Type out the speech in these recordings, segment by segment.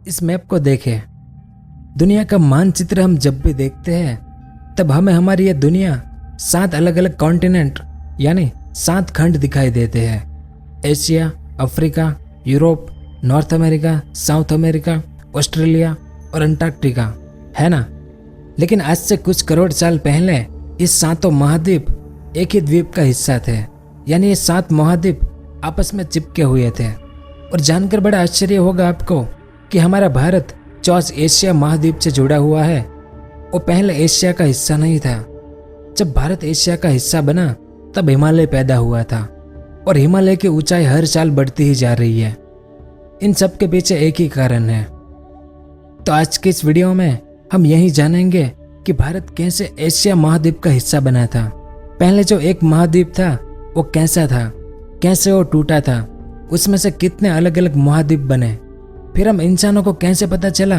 इस मैप को देखें। दुनिया का मानचित्र हम जब भी देखते हैं तब हमें हमारी यह दुनिया 7 अलग अलग कॉन्टिनेंट यानी 7 खंड दिखाई देते हैं। Asia, Africa, Europe, north America, south America, Australia और अंटार्कटिका, है ना। लेकिन आज से कुछ करोड़ साल पहले ये 7 महाद्वीप एक ही द्वीप का हिस्सा थे, यानी ये 7 महाद्वीप आपस में चिपके हुए थे। और जानकर बड़ा आश्चर्य होगा आपको कि हमारा भारत जो आज एशिया महाद्वीप से जुड़ा हुआ है वो पहले एशिया का हिस्सा नहीं था। जब भारत एशिया का हिस्सा बना तब हिमालय पैदा हुआ था और हिमालय की ऊंचाई हर साल बढ़ती ही जा रही है। इन सब के पीछे एक ही कारण है। तो आज की इस वीडियो में हम यही जानेंगे कि भारत कैसे एशिया महाद्वीप का हिस्सा बना था। पहले जो एक महाद्वीप था वो कैसा था, कैसे वो टूटा था, उसमें से कितने अलग अलग महाद्वीप बने, फिर हम इंसानों को कैसे पता चला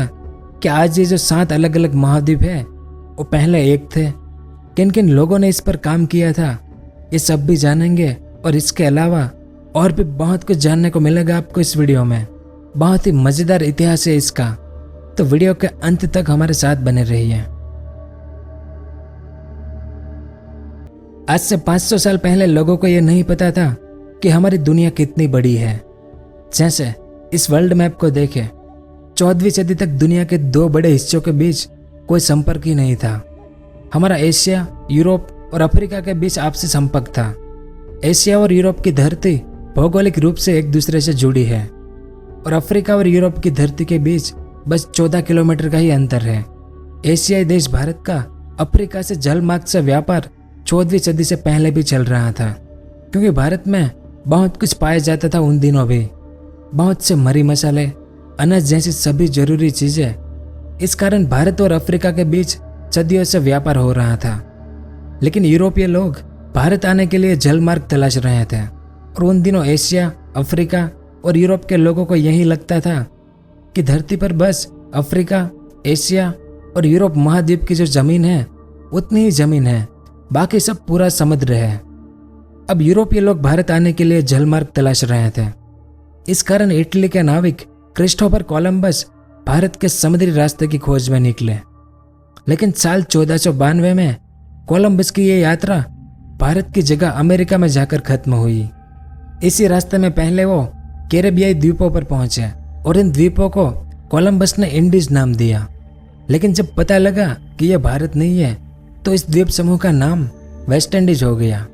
कि आज ये जो 7 अलग अलग महाद्वीप है वो पहले एक थे, किन किन लोगों ने इस पर काम किया था, ये सब भी जानेंगे। और इसके अलावा और भी बहुत कुछ जानने को मिलेगा आपको इस वीडियो में। बहुत ही मज़ेदार इतिहास है इसका, तो वीडियो के अंत तक हमारे साथ बने रहिए। आज से 500 साल पहले लोगों को यह नहीं पता था कि हमारी दुनिया कितनी बड़ी है। जैसे इस वर्ल्ड मैप को देखें, 14वीं सदी तक दुनिया के 2 बड़े हिस्सों के बीच कोई संपर्क ही नहीं था। हमारा एशिया, यूरोप और अफ्रीका के बीच आपसी संपर्क था। एशिया और यूरोप की धरती भौगोलिक रूप से एक दूसरे से जुड़ी है और अफ्रीका और यूरोप की धरती के बीच बस 14 किलोमीटर का ही अंतर है। एशियाई देश भारत का अफ्रीका से जलमार्ग से व्यापार 14वीं सदी से पहले भी चल रहा था, क्योंकि भारत में बहुत कुछ पाया जाता था उन दिनों भी, बहुत से मरी मसाले, अनाज जैसी सभी जरूरी चीजें। इस कारण भारत और अफ्रीका के बीच सदियों से व्यापार हो रहा था। लेकिन यूरोपीय लोग भारत आने के लिए जलमार्ग तलाश रहे थे और उन दिनों एशिया, अफ्रीका और यूरोप के लोगों को यही लगता था कि धरती पर बस अफ्रीका, एशिया और यूरोप महाद्वीप की जो जमीन है उतनी ही जमीन है, बाकी सब पूरा समुद्र है। अब यूरोपीय लोग भारत आने के लिए जलमार्ग तलाश रहे थे। इस कारण इटली के नाविक क्रिस्टोफर कोलंबस भारत के समुद्री रास्ते की खोज में निकले। लेकिन साल 1492 में कोलंबस की ये यात्रा भारत की जगह अमेरिका में जाकर खत्म हुई। इसी रास्ते में पहले वो कैरेबियाई द्वीपों पर पहुंचे और इन द्वीपों को कोलंबस ने इंडीज नाम दिया। लेकिन जब पता लगा कि यह भारत नहीं है तो इस द्वीप समूह का नाम वेस्ट इंडीज हो गया।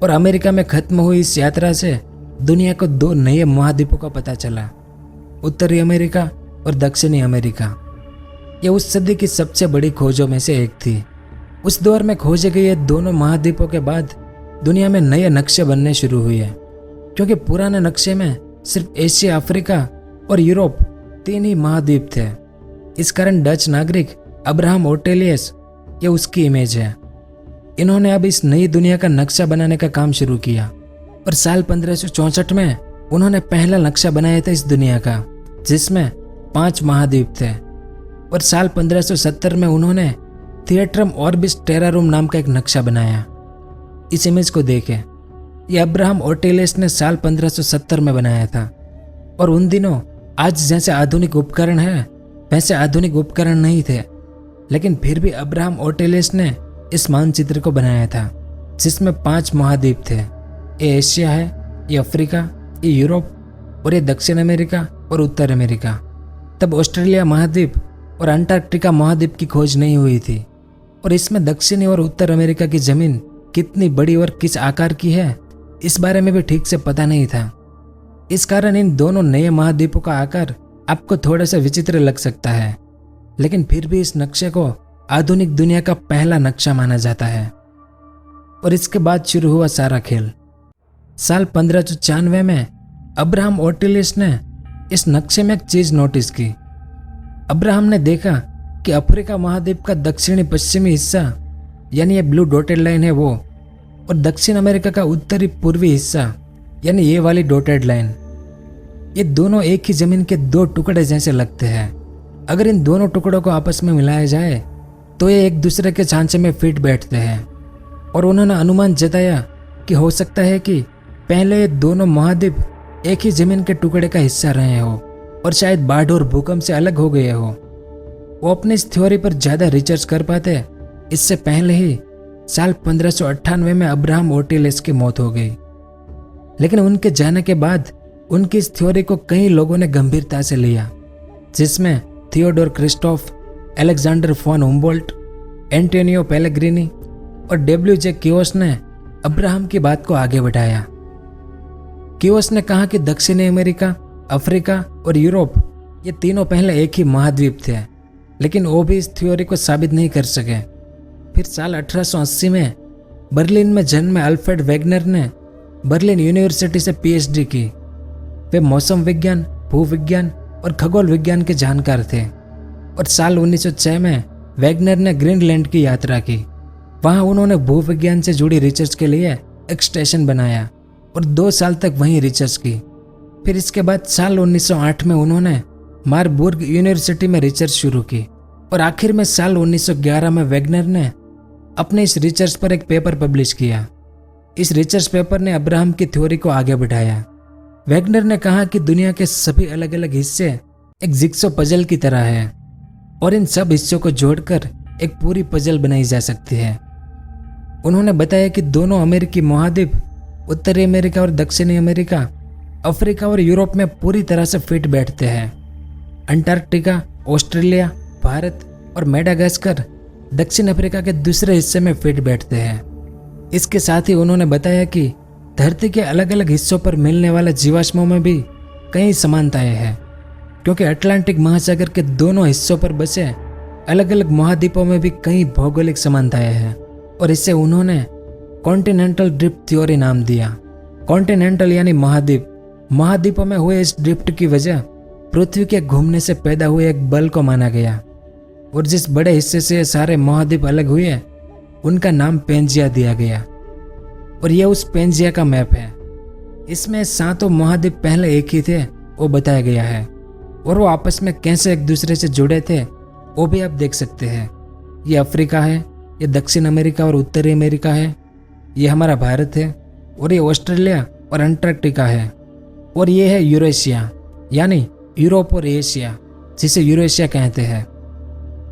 और अमेरिका में खत्म हुई इस यात्रा से दुनिया को 2 नए महाद्वीपों का पता चला, उत्तरी अमेरिका और दक्षिणी अमेरिका। यह उस सदी की सबसे बड़ी खोजों में से एक थी। उस दौर में खोजे गए ये दोनों महाद्वीपों के बाद दुनिया में नए नक्शे बनने शुरू हुए, क्योंकि पुराने नक्शे में सिर्फ एशिया, अफ्रीका और यूरोप 3 ही महाद्वीप थे। इस कारण डच नागरिक अब्राहम ओर्टेलियस, ये उसकी इमेज है। इन्होंने अब इस नई दुनिया का नक्शा बनाने का काम शुरू किया और साल 1564 में उन्होंने पहला नक्शा बनाया था इस दुनिया का, जिसमें 5 महाद्वीप थे। और साल 1570 में उन्होंने थिएट्रम ऑर्बिस टेरारूम नाम का एक नक्शा बनाया। इस इमेज को देखें, यह अब्राहम ओर्टेलियस ने साल 1570 में बनाया था। और उन दिनों आज जैसे आधुनिक उपकरण है वैसे आधुनिक उपकरण नहीं थे, लेकिन फिर भी अब्राहम ओर्टेलियस ने इस मानचित्र को बनाया था, जिसमें 5 महाद्वीप थे। ये एशिया है, ये अफ्रीका, ये यूरोप और ये दक्षिण अमेरिका और उत्तर अमेरिका। तब ऑस्ट्रेलिया महाद्वीप और अंटार्कटिका महाद्वीप की खोज नहीं हुई थी और इसमें दक्षिणी और उत्तर अमेरिका की जमीन कितनी बड़ी और किस आकार की है इस बारे में भी ठीक से पता नहीं था। इस कारण इन दोनों नए महाद्वीपों का आकार आपको थोड़ा सा विचित्र लग सकता है, लेकिन फिर भी इस नक्शे को आधुनिक दुनिया का पहला नक्शा माना जाता है। और इसके बाद शुरू हुआ सारा खेल। साल 1594 में अब्राहम ओर्टेलियस ने इस नक्शे में एक चीज नोटिस की। अब्राहम ने देखा कि अफ्रीका महाद्वीप का दक्षिणी पश्चिमी हिस्सा, यानी ये ब्लू डॉटेड लाइन है वो, और दक्षिण अमेरिका का उत्तरी पूर्वी हिस्सा, यानी ये वाली डॉटेड लाइन, ये दोनों एक ही जमीन के 2 टुकड़े जैसे लगते हैं। अगर इन दोनों टुकड़ों को आपस में मिलाया जाए तो ये एक दूसरे के सांचे में फिट बैठते हैं। और उन्होंने अनुमान जताया कि हो सकता है कि पहले ये दोनों महाद्वीप एक ही जमीन के टुकड़े का हिस्सा रहे हो और शायद बाढ़ और भूकंप से अलग हो गए हो। वो अपनी इस थ्योरी पर ज़्यादा रिसर्च कर पाते इससे पहले ही साल 1598 में अब्राहम ओर्टिलिस की मौत हो गई। लेकिन उनके जाने के बाद उनकी इस थ्योरी को कई लोगों ने गंभीरता से लिया, जिसमें Theodor Christoph, Alexander von Humboldt, Antonio Pellegrini और डब्ल्यू.जे. कियोस ने अब्राहम की बात को आगे बढ़ाया। कियोस ने कहा कि दक्षिणी अमेरिका, अफ्रीका और यूरोप ये तीनों पहले एक ही महाद्वीप थे, लेकिन वो भी इस थ्योरी को साबित नहीं कर सके। फिर साल 1880 में बर्लिन में जन्मे अल्फ्रेड वेगनर ने बर्लिन यूनिवर्सिटी से पीएचडी की। वे मौसम विज्ञान, भूविज्ञान और खगोल विज्ञान के जानकार थे और साल 1906 में वेगनर ने ग्रीनलैंड की यात्रा की। वहां उन्होंने भूविज्ञान से जुड़ी रिसर्च के लिए एक स्टेशन बनाया और 2 साल तक वहीं रिसर्च की। फिर इसके बाद साल 1908 में उन्होंने मार्बुर्ग यूनिवर्सिटी में रिसर्च शुरू की और आखिर में साल 1911 में वेगनर ने अपने इस रिसर्च पर एक पेपर पब्लिश किया। इस रिसर्च पेपर ने अब्राहम की थ्योरी को आगे बढ़ाया। वेगनर ने कहा कि दुनिया के सभी अलग अलग हिस्से एक जिक्सो पजल की तरह है और इन सब हिस्सों को जोड़कर एक पूरी पजल बनाई जा सकती है। उन्होंने बताया कि दोनों अमेरिकी महाद्वीप, उत्तरी अमेरिका और दक्षिणी अमेरिका, अफ्रीका और यूरोप में पूरी तरह से फिट बैठते हैं। अंटार्कटिका, ऑस्ट्रेलिया, भारत और मेडागास्कर दक्षिण अफ्रीका के दूसरे हिस्से में फिट बैठते हैं। इसके साथ ही उन्होंने बताया कि धरती के अलग अलग हिस्सों पर मिलने वाले जीवाश्मों में भी कई समानताएं हैं, क्योंकि अटलांटिक महासागर के दोनों हिस्सों पर बसे अलग अलग महाद्वीपों में भी कई भौगोलिक समानताएं हैं और इससे उन्होंने कॉन्टिनेंटल ड्रिफ्ट थ्योरी नाम दिया। कॉन्टिनेंटल यानी महाद्वीप। महाद्वीपों में हुए इस ड्रिफ्ट की वजह पृथ्वी के घूमने से पैदा हुए एक बल को माना गया और जिस बड़े हिस्से से सारे महाद्वीप अलग हुए उनका नाम पेंजिया दिया गया और यह उस पेंजिया का मैप है। इसमें 7 महाद्वीप पहले एक ही थे वो बताया गया है और वो आपस में कैसे एक दूसरे से जुड़े थे वो भी आप देख सकते हैं। ये अफ्रीका है, ये दक्षिण अमेरिका और उत्तरी अमेरिका है, ये हमारा भारत है और ये ऑस्ट्रेलिया और अंटार्कटिका है और ये है यूरेशिया यानी यूरोप और एशिया, जिसे यूरेशिया कहते हैं।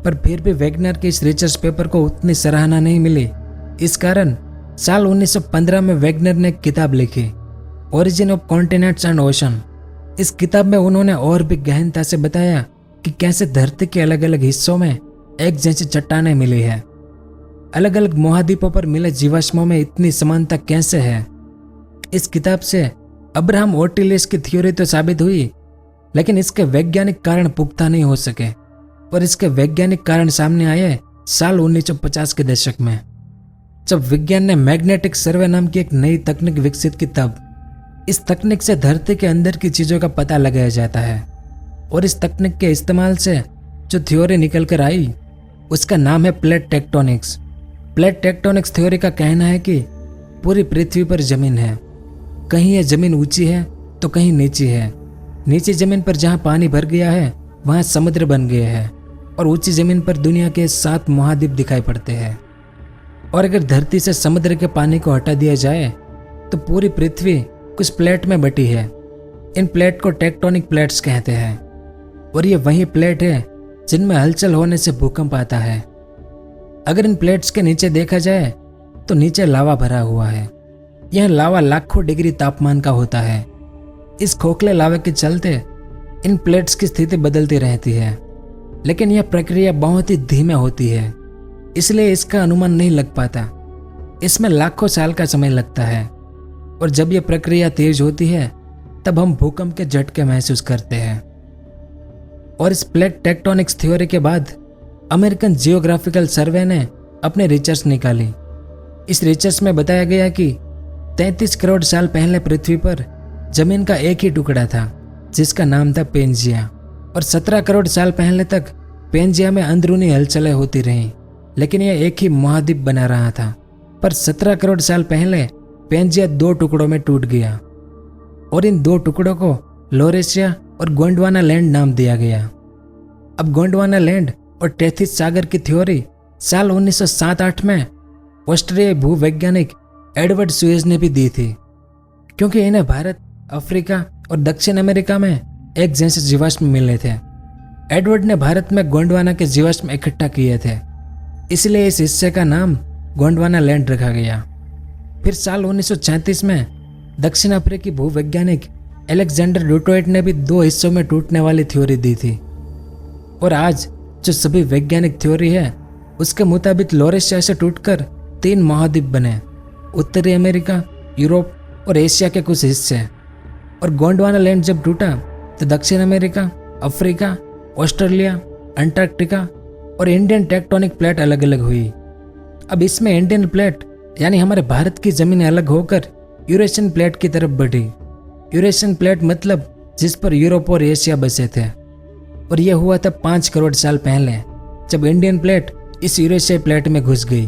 पर फिर भी वेगनर के इस रिसर्च पेपर को उतनी सराहना नहीं मिली। इस कारण साल 1915 में वेगनर ने एक किताब लिखी, origin of continents and ocean. इस किताब में उन्होंने और भी गहनता से बताया कि कैसे धरती के अलग अलग हिस्सों में एक जैसी चट्टानें मिली है। अलग अलग महाद्वीपों पर मिले जीवाश्मों में इतनी समानता कैसे है। इस किताब से अब्राहम ओर्टिलिस की थ्योरी तो साबित हुई, लेकिन इसके वैज्ञानिक कारण पुख्ता नहीं हो सके और इसके वैज्ञानिक कारण सामने आए साल 1950 के दशक में, जब विज्ञान ने मैग्नेटिक सर्वे नाम की एक नई तकनीक विकसित की। तब इस तकनीक से धरती के अंदर की चीजों का पता लगाया जाता है और इस तकनीक के इस्तेमाल से जो थ्योरी निकल कर आई उसका नाम है plate tectonics. Plate tectonics theory का कहना है कि पूरी पृथ्वी पर जमीन है, कहीं यह जमीन ऊंची है तो कहीं नीची है। नीची जमीन पर जहां पानी भर गया है वहां समुद्र बन गए हैं और ऊंची जमीन पर दुनिया के 7 महाद्वीप दिखाई पड़ते हैं। और अगर धरती से समुद्र के पानी को हटा दिया जाए तो पूरी पृथ्वी कुछ प्लेट में बटी है। इन प्लेट को टेक्टोनिक प्लेट्स कहते हैं और ये वही प्लेट है जिनमें हलचल होने से भूकंप आता है। अगर इन प्लेट्स के नीचे देखा जाए तो नीचे लावा भरा हुआ है। यह लावा लाखों डिग्री तापमान का होता है। इस खोखले लावे के चलते इन प्लेट्स की स्थिति बदलती रहती है, लेकिन यह प्रक्रिया बहुत ही धीमे होती है, इसलिए इसका अनुमान नहीं लग पाता। इसमें लाखों साल का समय लगता है और जब यह प्रक्रिया तेज होती है तब हम भूकंप के झटके महसूस करते हैं। और इस प्लेट टेक्टोनिक्स थ्योरी के बाद अमेरिकन जियोग्राफिकल सर्वे ने अपनी रिसर्च निकाली। इस रिसर्च में बताया गया कि 33 करोड़ साल पहले पृथ्वी पर जमीन का एक ही टुकड़ा था जिसका नाम था पेंजिया और 17 करोड़ साल पहले तक पेंजिया में अंदरूनी हलचलें होती रहीं, लेकिन यह एक ही महाद्वीप बना रहा था। पर 17 करोड़ साल पहले पेंजिया 2 टुकड़ों में टूट गया और इन 2 टुकड़ों को लॉरेशिया और गोंडवाना लैंड नाम दिया गया। अब गोंडवाना लैंड और टेथिस सागर की थ्योरी साल 1907-8 में ऑस्ट्रेलियाई भूवैज्ञानिक एडवर्ड सुएज ने भी दी थी, क्योंकि इन्हें भारत, अफ्रीका और दक्षिण अमेरिका में एक जैसे जीवाश्म मिले थे। एडवर्ड ने भारत में गोंडवाना के जीवाश्म इकट्ठा किए थे, इसलिए इस हिस्से का नाम गोंडवाना लैंड रखा गया। फिर साल 1936 में दक्षिण अफ्रीकी भूवैज्ञानिक अलेक्जेंडर डुटोइट ने भी 2 हिस्सों में टूटने वाली थ्योरी दी थी। और आज जो सभी वैज्ञानिक थ्योरी है उसके मुताबिक लॉरेशिया से टूटकर 3 महाद्वीप बने, उत्तरी अमेरिका, यूरोप और एशिया के कुछ हिस्से। और गोंडवाना लैंड जब टूटा तो दक्षिण अमेरिका, अफ्रीका, ऑस्ट्रेलिया, अंटार्कटिका और इंडियन टेक्टोनिक प्लेट अलग अलग हुई। अब इसमें इंडियन प्लेट यानी हमारे भारत की जमीन अलग होकर यूरेशियन प्लेट की तरफ बढ़ी। यूरेशियन प्लेट मतलब जिस पर यूरोप और एशिया बसे थे। और यह हुआ था 5 करोड़ साल पहले, जब इंडियन प्लेट इस यूरेशियाई प्लेट में घुस गई।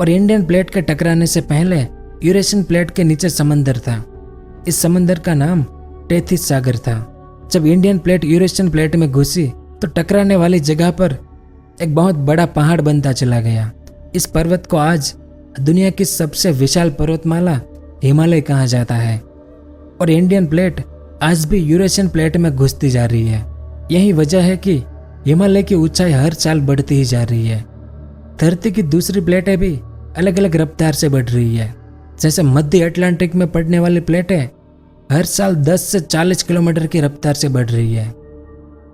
और इंडियन प्लेट के टकराने से पहले यूरेशियन प्लेट के नीचे समंदर था। इस समंदर का नाम टेथिस सागर था। जब इंडियन प्लेट यूरेशियन प्लेट में घुसी तो टकराने वाली जगह पर एक बहुत बड़ा पहाड़ बनता चला गया। इस पर्वत को आज दुनिया की सबसे विशाल पर्वतमाला हिमालय कहा जाता है। और इंडियन प्लेट आज भी यूरेशियन प्लेट में घुसती जा रही है। यही वजह है कि हिमालय की ऊंचाई हर साल बढ़ती ही जा रही है। धरती की दूसरी प्लेटें भी अलग अलग रफ्तार से बढ़ रही है। जैसे मध्य अटलांटिक में पड़ने वाली प्लेटें हर साल 10 से 40 किलोमीटर की रफ्तार से बढ़ रही है।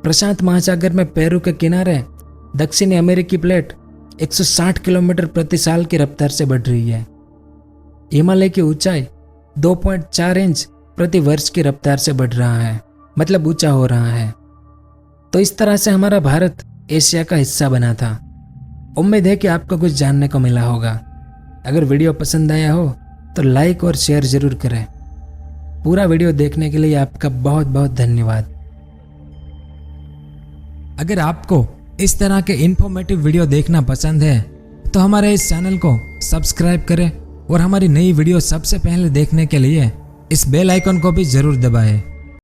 प्रशांत महासागर में पेरू के किनारे दक्षिणी अमेरिकी प्लेट 160 किलोमीटर प्रति साल की रफ्तार से बढ़ रही है। हिमालय की ऊंचाई 2.4 इंच प्रति वर्ष की रफ्तार से बढ़ रहा है, मतलब ऊंचा हो रहा है। तो इस तरह से हमारा भारत एशिया का हिस्सा बना था। उम्मीद है कि आपको कुछ जानने को मिला होगा। अगर वीडियो पसंद आया हो तो लाइक और शेयर जरूर करें। पूरा वीडियो देखने के लिए आपका बहुत बहुत धन्यवाद। अगर आपको इस तरह के इन्फॉर्मेटिव वीडियो देखना पसंद है तो हमारे इस चैनल को सब्सक्राइब करें और हमारी नई वीडियो सबसे पहले देखने के लिए इस बेल आइकन को भी जरूर दबाएं।